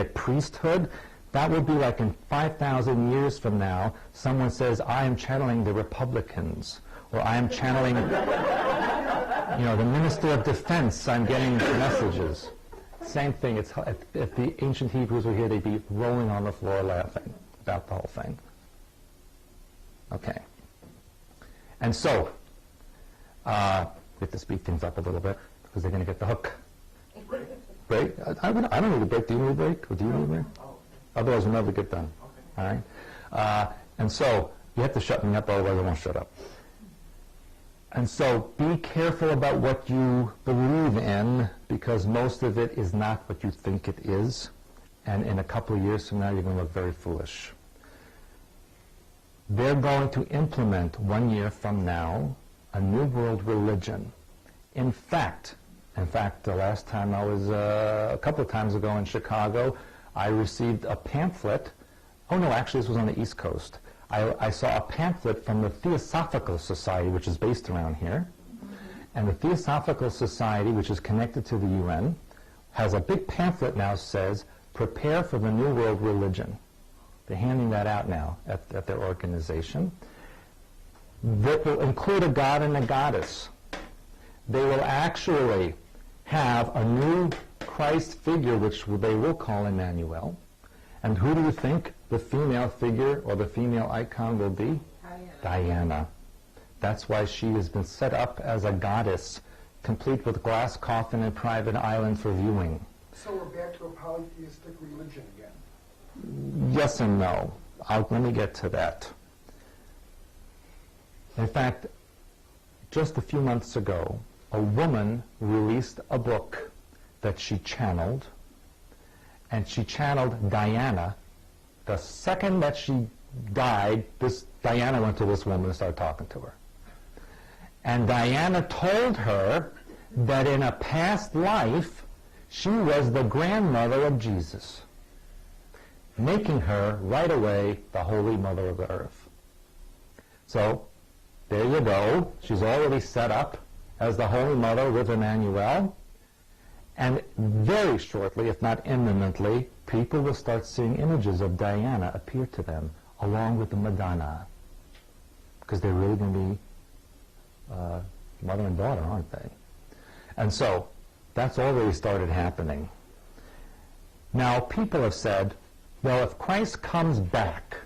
priesthood, that would be like in 5,000 years from now, someone says, I am channeling the Republicans, or I am channeling, the Minister of Defense, I'm getting messages. Same thing. If the ancient Hebrews were here, they'd be rolling on the floor laughing about the whole thing. Okay. And so, we have to speed things up a little bit, because they're going to get the hook. Break? I don't need a break. Do you need a break? Or do you need a break? Otherwise, we'll never get done. All right? And so, you have to shut me up, otherwise I won't shut up. And so, be careful about what you believe in, because most of it is not what you think it is. And in a couple of years from now, you're going to look very foolish. They're going to implement 1 year from now a New World religion. In fact, the last time I was, a couple of times ago in Chicago, I received a pamphlet. Oh no, actually this was on the East Coast. I saw a pamphlet from the Theosophical Society, which is based around here. And the Theosophical Society, which is connected to the UN, has a big pamphlet now that says, prepare for the New World religion. They're handing that out now at their organization. That will include a god and a goddess. They will actually have a new Christ figure, which they will call Emmanuel. And who do you think the female figure or the female icon will be? Diana. That's why she has been set up as a goddess, complete with glass coffin and private island for viewing. So we're back to a polytheistic religion again. Yes and no. Let me get to that. In fact, just a few months ago, a woman released a book that she channeled, and she channeled Diana. The second that she died, Diana went to this woman and started talking to her. And Diana told her that in a past life, she was the grandmother of Jesus, making her right away the Holy Mother of the Earth. So, there you go. She's already set up as the Holy Mother with Emmanuel. And very shortly, if not imminently, people will start seeing images of Diana appear to them, along with the Madonna. Because they're really going to be mother and daughter, aren't they? And so, that's already started happening. Now, people have said, well, if Christ comes back,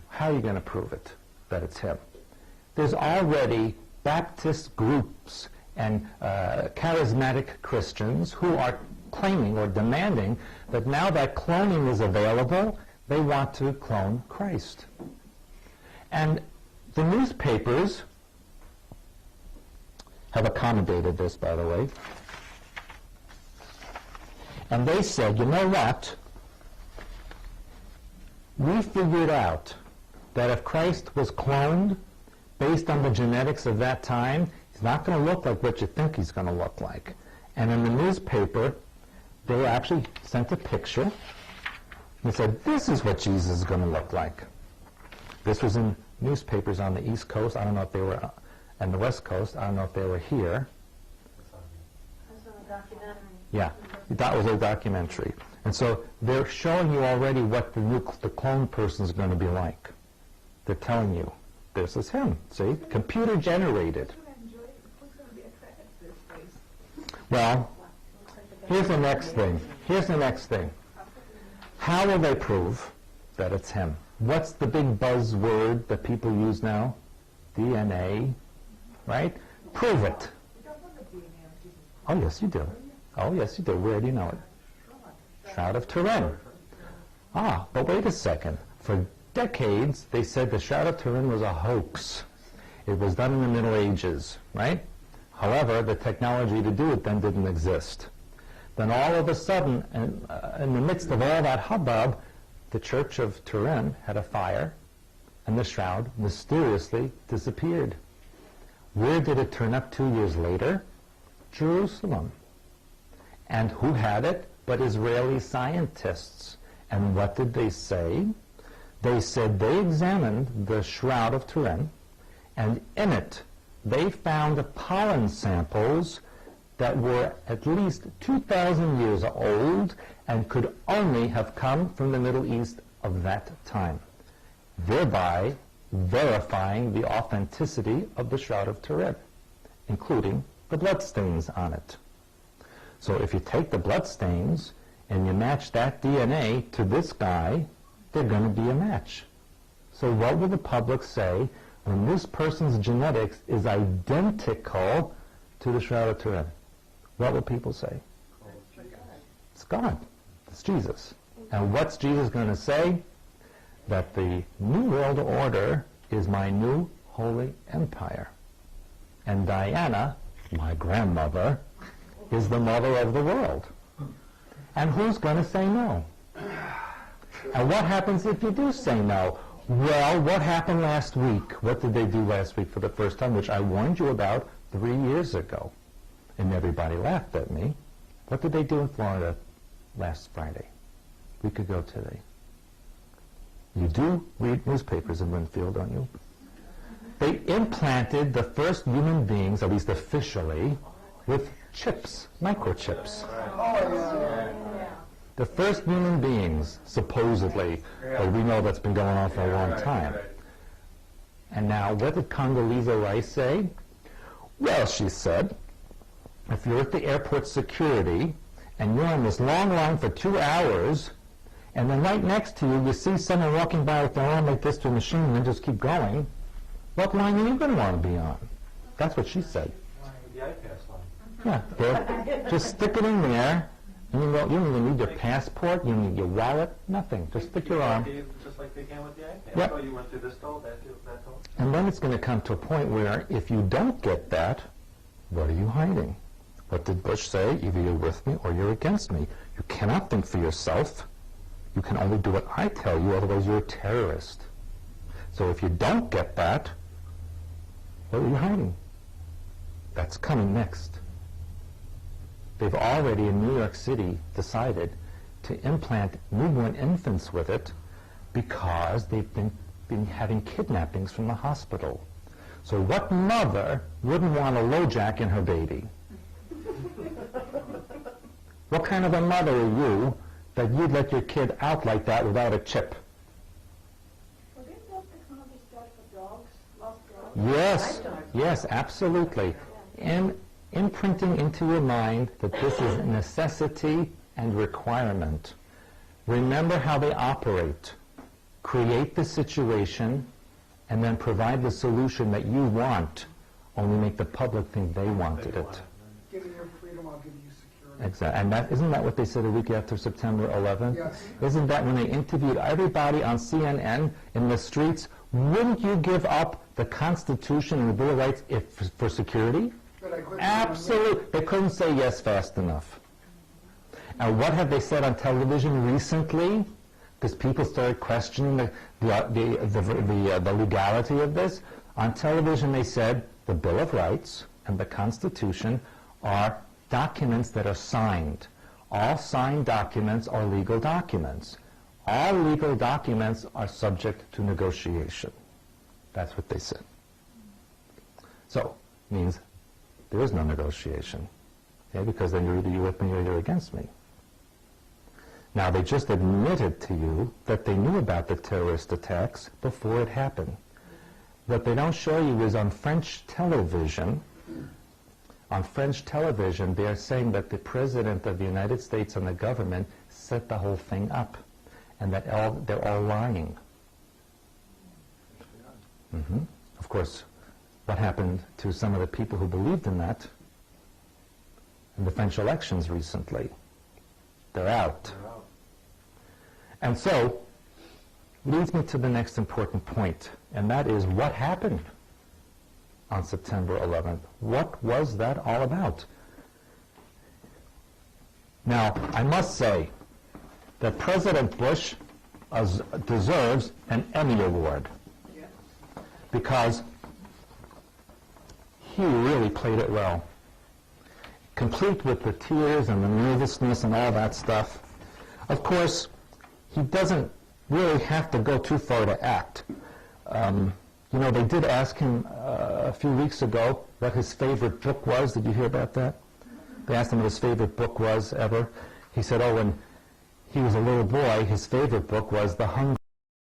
how are you going to prove it, that it's him? There's already Baptist groups and charismatic Christians who are claiming or demanding that now that cloning is available, they want to clone Christ. And the newspapers have accommodated this, by the way. And they said, you know what? We figured out that if Christ was cloned based on the genetics of that time, he's not going to look like what you think he's going to look like. And in the newspaper, they actually sent a picture. They said, this is what Jesus is going to look like. This was in newspapers on the East Coast. I don't know if they were on the West Coast. I don't know if they were here. That's on a documentary. Yeah, that was a documentary. And so they're showing you already what the clone person is going to be like. They're telling you, this is him. See? Computer generated. Well, here's the next thing. Here's the next thing. How will they prove that it's him? What's the big buzzword that people use now? DNA, right? Prove it. Oh, yes, you do. Oh, yes, you do. Where do you know it? Shroud of Turin. Ah, but wait a second. For decades, they said the Shroud of Turin was a hoax. It was done in the Middle Ages, right? However, the technology to do it then didn't exist. Then all of a sudden, in the midst of all that hubbub, the Church of Turin had a fire, and the shroud mysteriously disappeared. Where did it turn up 2 years later? Jerusalem. And who had it but Israeli scientists? And what did they say? They said they examined the Shroud of Turin, and in it they found pollen samples that were at least 2,000 years old and could only have come from the Middle East of that time, thereby verifying the authenticity of the Shroud of Turin, including the bloodstains on it. So if you take the bloodstains and you match that DNA to this guy, they're going to be a match. So what will the public say when this person's genetics is identical to the Shroud of Turin? What will people say? It's God. It's Jesus. And what's Jesus going to say? That the New World Order is my new holy empire. And Diana, my grandmother, is the mother of the world. And who's going to say no? And what happens if you do say no? Well, what happened last week? What did they do last week for the first time, which I warned you about 3 years ago? And everybody laughed at me. What did they do in Florida last Friday? A week ago today. You do read newspapers in Winfield, don't you? They implanted the first human beings, at least officially, with chips, microchips. The first human beings, supposedly, but we know that's been going on for a long time. And now, what did Condoleezza Rice say? Well, she said, if you're at the airport security and you're in this long line for 2 hours, and then right next to you, you see someone walking by with their arm like this to a machine and then just keep going, what line are you going to want to be on? That's what she said. The iPass line. Yeah, there. Just stick it in there. You don't even need your passport. You need your wallet. Nothing. Just stick your arm. Just like they can with the iPad. Yep. So you went through this toll, that toll. And then it's going to come to a point where if you don't get that, what are you hiding? What did Bush say? Either you're with me or you're against me. You cannot think for yourself. You can only do what I tell you, otherwise you're a terrorist. So if you don't get that, what are you hiding? That's coming next. They've already in New York City decided to implant newborn infants with it because they've been having kidnappings from the hospital. So what mother wouldn't want a LoJack in her baby? What kind of a mother are you that you'd let your kid out like that without a chip? Well, didn't that technology start for dogs, lost dogs? Yes, yes, absolutely. And imprinting into your mind that this is necessity and requirement. Remember how they operate. Create the situation and then provide the solution that you want, only make the public think they wanted it. Give me your freedom, I'll give you security. Exactly. And isn't that what they said a week after September 11th? Yes. Isn't that when they interviewed everybody on CNN in the streets, wouldn't you give up the Constitution and the Bill of Rights for security? But I couldn't- Absolutely. They couldn't say yes fast enough. And what have they said on television recently? Because people started questioning the legality of this. On television they said the Bill of Rights and the Constitution are documents that are signed. All signed documents are legal documents. All legal documents are subject to negotiation. That's what they said. So, means there is no negotiation. Okay? Because then you're either with me or you're against me. Now, they just admitted to you that they knew about the terrorist attacks before it happened. What they don't show you is on French television, they're saying that the President of the United States and the government set the whole thing up, and that they're all lying. Of course, what happened to some of the people who believed in that in the French elections recently? They're out. And so, leads me to the next important point, and that is what happened on September 11th. What was that all about? Now, I must say that President Bush deserves an Emmy Award because he really played it well. Complete with the tears and the nervousness and all that stuff. Of course, he doesn't really have to go too far to act. You know, they did ask him a few weeks ago what his favorite book was. Did you hear about that? They asked him what his favorite book was ever. He said, oh, when he was a little boy, his favorite book was The Hunger